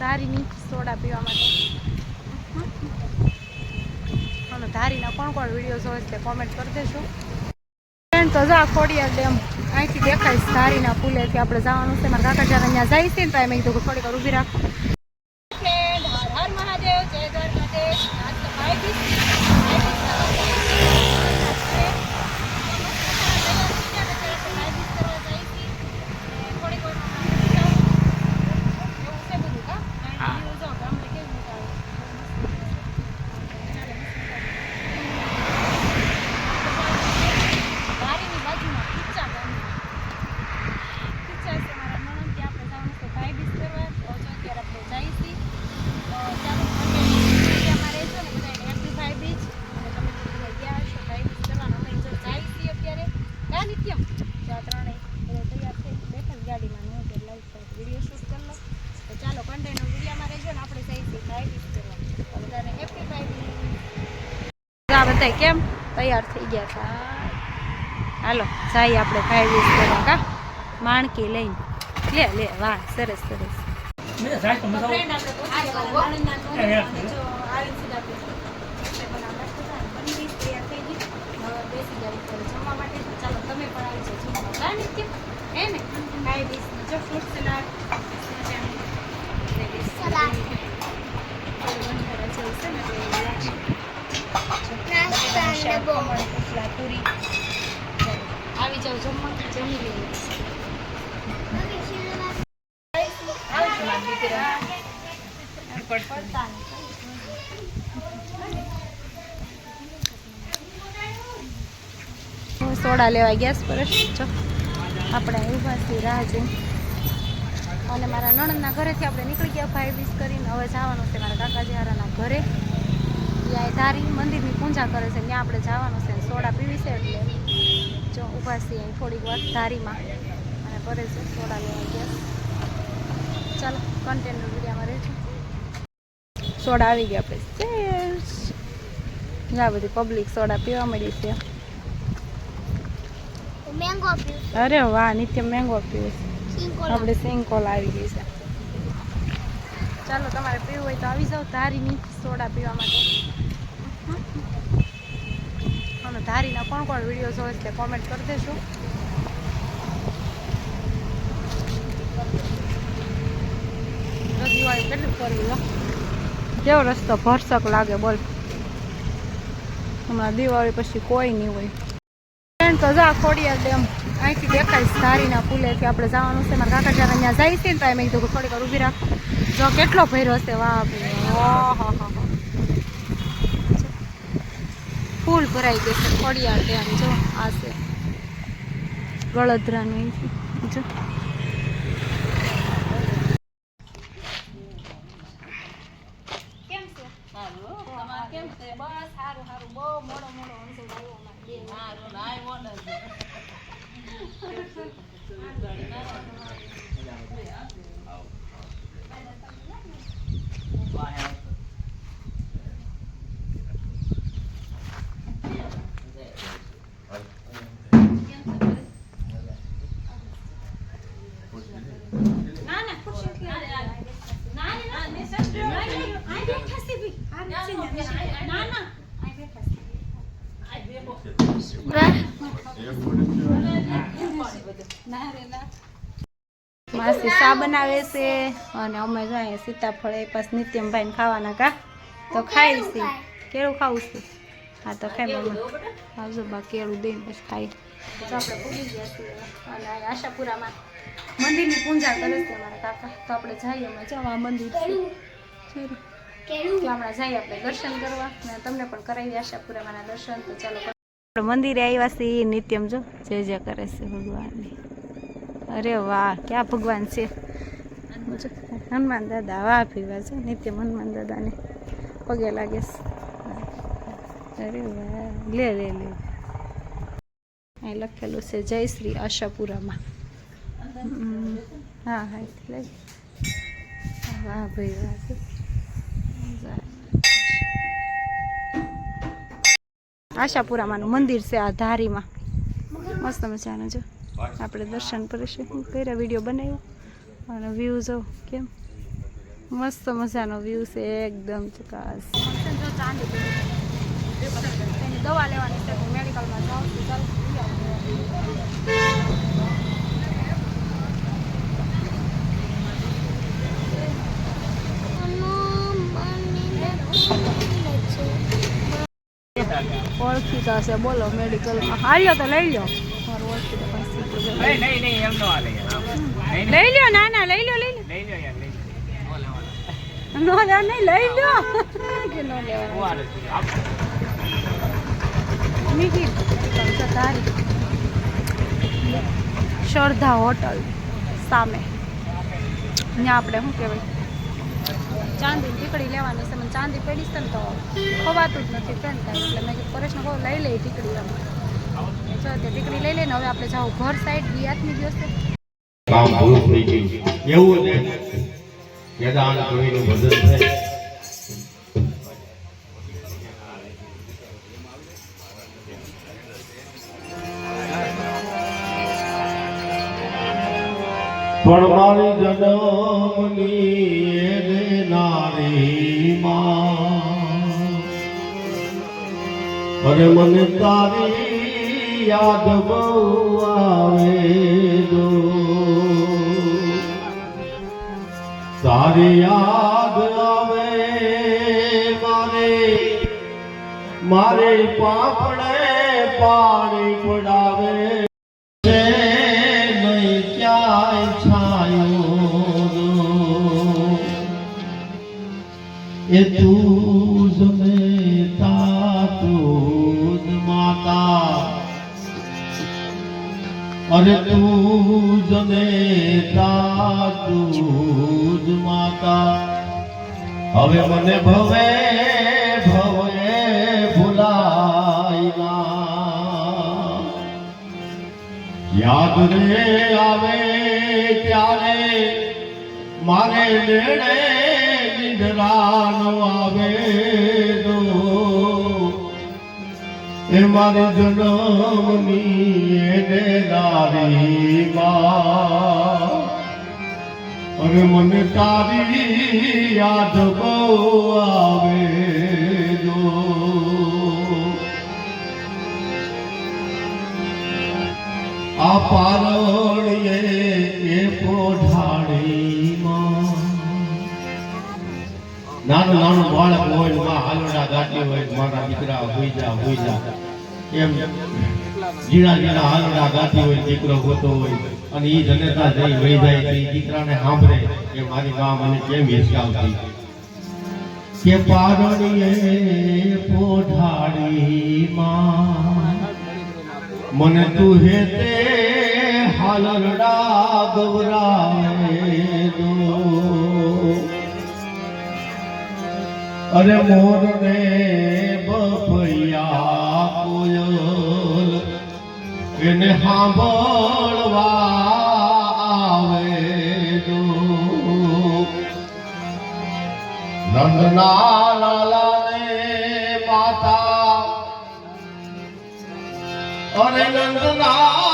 ધારીની soda પીવા માટે. અને ધારીના કોણ કોણ વિડીયો જોવે છે કોમેન્ટ કરી દેજો. તો જા ખોડિયાર ડેમ અહીંથી દેખાય ધારીના પુલેથી આપણે જવાનું છે. મારા કાકા જ્યારે ત્યાં જાય છે ને તો મેં કીધું થોડીક વાર ઊભી રાખો. હર મહાદેવ, જય દ્વારકાધીશ. બધા કેમ તૈયાર થઈ ગયા હતા. હાલો જાય આપણે 5 20 કરવા કા માણકી લઈને. લે લે વાહ સરસ સરસ. ચાલો તમે પણ આવી જજો હે ને 5 20 જો ફ્રૂટ સલાડ પૂરી આવી જાવ જમવા જમી લઈએ. સોડા લેવા ગેસ પર જો આપણે ઊભા છીએ રાહ જોઈ. અને મારા નણંદના ઘરેથી આપણે નીકળી ગયા 5 20 કરીને. હવે જવાનું છે મારા કાકાજી હારાના ઘરે. ત્યાં ધારી મંદિરની પૂજા કરે છે ત્યાં આપણે જવાનું છે. સોડા પીવી છે એટલે જો ઊભા છીએ થોડીક વાર ધારીમાં અને કરે છે સોડા લેવા ગેસ. ચાલો કન્ટેનર વિડીયામાં રહેજો. સોડા આવી ગયા આપણે આ બધી પબ્લિક સોડા પીવા મળી છે. અરે વાહ નિત્ય મેંગો પીવે છે. આપણે સિંકોલ આવી ગઈ છે. ચાલો તમારે પીવું હોય તો આવી જાઓ ધારીની સોડા પીવા માટે. અને ધારીના કોણ કોણ વિડીયો જોવે છે કોમેન્ટ કરી દેજો. દિવાળી કેટલું કરવી કેવો રસ્તો ભરસક લાગે બોલ. હમણાં દિવાળી પછી કોઈ નહીં હોય. તો જા ખોડિયાર ડેમ અહીંથી દેખાય ધારીના પુલેથી આપણે જવાનું છે. મારા કાકા જ્યારે ત્યાં જાય છે ને તો મેં કીધું થોડીક વાર ઊભી રાખો. જો કેટલો ભર્યો હશે વાહ ફૂલ ભરાઈ ગઈ છે ખોડિયાર ડેમ. જો આ છે ગળદરાનું અહીંથી જો. કેમ છે કેમ છે? બસ સારું સારું. બહુ મોડો મોડો અંશે આવ્યો માસી સા બનાવે છે અને અમે જાય સીતાફળ એ પાસ નિત્યમભાઈને ખાવાના કા તો ખાઈ છે. કેળું ખાવું છે? હા તો ખાઈ મમ્મી આવજો બા કેળું દઈને પછી ખાઈ. તો આપણે ભૂલી ગયા છીએ અને આશાપુરામાં મંદિરની પૂજા કરે છે મારા કાકા. તો આપણે જઈએ અમે જવા મંદિર છે હમણાં જઈએ આપણે દર્શન કરવા અને તમને પણ કરાવી આશાપુરામાંના દર્શન. તો ચાલો મંદિરે આવ્યા છીએ. નિત્યમ જો જે જે કરે છે ભગવાનની. અરે વાહ ક્યાં ભગવાન છે. હનુમાન દાદા વાહ પીવા છે. નિત્યમ હનુમાન દાદાને પગે લાગે છે. અરે વાહ લે લે લે અહીં લખેલું છે જય શ્રી આશાપુરામાં. હા હા લઈ વાહ ભાઈ વાહ. આશાપુરામાંનું મંદિર છે આ ધારીમાં. મસ્ત મજાનું જો આપણે દર્શન કરીશું. કર્યા વિડીયો બનાવ્યો અને વ્યૂ જો કેમ મસ્ત મજાનો વ્યૂ છે એકદમ ચકાસ. એની દવા લેવાની છે મેડિકલમાં જાઉં છું. ચાલો ઓળખીતા છે બોલો મેડિકલમાં. હાલ્યો તો લઈ લો મારું ઓળખીતા પાસે લઈ લ્યો. ના ના લઈ લો નો લેવા નહીં લઈ લો કે નો લેવા મીઠી તારી શ્રદ્ધા હોટલ સામે ત્યાં આપણે શું કહેવાય ચાંદી ટીકડી લેવાની છે. મને ચાંદી પડીશ ને તો ખવાતું જ નથી ફ્રેન્ડ થાય એટલે મેં પરેશને કહું લઈ લઈ ટીકડી એમ. જો તે ટીકડી લઈ લઈને હવે આપણે જાઉં ઘર સાઈડ દિયાતની દિવસ કામ પૂરું થઈ ગયું એવું ને કેદાન કવિનું ભજન છે. પણ મારી જન્મની એ નારી માં અરે મને તારી યાદ બહુ આવે દો તારી યાદ આવે મારે પાપડે પાણી પડાવે નહીં ક્યાંય છાયો એ તું જ મેતા તું જ માતા અરે તું જ મેતા તું જ માતા હવે મને ભવે ભૂલાય ના યાદ રે આવે ત્યારે મારે નેડે નિંદરાનો આવે દો એ મારી જન્મની એને નારી માં અરે મને તારી યાદ બહુ આવે દો આ પારણીએ એ પોઢાણીમાં નાનું બાળક હોય માં હાલડા ગાતી હોય મારા દીકરા હોઈ જા એમ જીણા હાલડા ગાતી હોય દીકરો હોતો હોય અને એ જનેતા જઈ વહી જાય એ દીકરાને સાંભળે કે મારી મા મને કેમ હિસકાવતી કે પારણીએ પોઢાડી માં મને તું હેતે હાલરડા ગવરાવે દો અરે મોર ને બપૈયા કોયલ એને સાંભળવા આવે દો નંદના લાલાને માતા અરે નંદના